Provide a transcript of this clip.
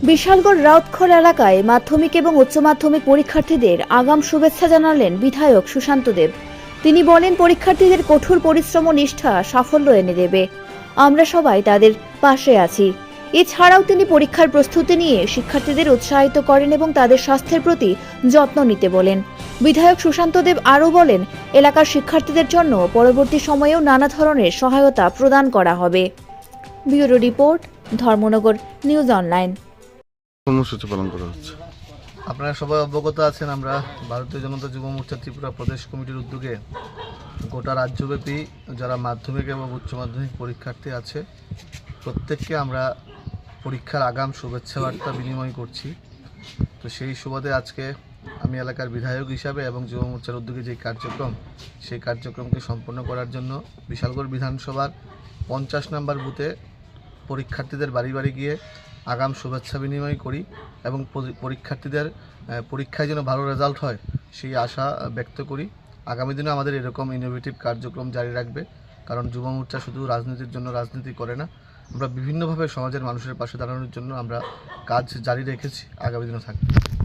বিশালগড় রাউতখল এলাকায় মাধ্যমিক এবং উচ্চ মাধ্যমিক পরীক্ষার্থীদের আগাম শুভেচ্ছা জানালেন বিধায়ক সুশান্ত দেব। তিনি বলেন, পরীক্ষার্থীদের কঠোর পরিশ্রম ও নিষ্ঠা সাফল্য এনে দেবে। আমরা সবাই তাদের পাশে আছি। এছাড়াও তিনি পরীক্ষার প্রস্তুতি নিয়ে শিক্ষার্থীদের উৎসাহিত করেন এবং তাদের স্বাস্থ্যের প্রতি যত্ন নিতে বলেন। বিধায়ক সুশান্ত দেব আরও বলেন, এলাকার শিক্ষার্থীদের জন্য পরবর্তী সময়েও নানা ধরনের সহায়তা প্রদান করা হবে। Bureau report, Dharmanagar news online. কর্মসূচি পালন করা হচ্ছে। আপনারা সবাই অবগত আছেন, আমরা ভারতীয় জনতা যুব মোর্চা ত্রিপুরা প্রদেশ কমিটির উদ্যোগে গোটা রাজ্যব্যাপী যারা মাধ্যমিক এবং উচ্চ মাধ্যমিক পরীক্ষার্থী আছে প্রত্যেককে আমরা পরীক্ষার আগাম শুভেচ্ছা বার্তা বিনিময় করছি। তো সেই সুবাদে আজকে আমি এলাকার বিধায়ক হিসাবে এবং যুব মোর্চার উদ্যোগে যে কার্যক্রম, সেই কার্যক্রমকে সম্পন্ন করার জন্য বিশালগড় বিধানসভার 50 নম্বর বুথে পরীক্ষার্থীদের বাড়ি বাড়ি গিয়ে আগাম শুভেচ্ছা বিনিময় করি এবং পরীক্ষার্থীদের পরীক্ষায় যেন ভালো রেজাল্ট হয় সেই আশা ব্যক্ত করি। আগামী দিনে আমাদের এরকম ইনোভেটিভ কার্যক্রম জারি রাখবে, কারণ যুব মোর্চা শুধু রাজনীতির জন্য রাজনীতি করে না, আমরা বিভিন্নভাবে সমাজের মানুষের পাশে দাঁড়ানোর জন্য আমরা কাজ জারি রেখেছি, আগামী দিনও থাকবে।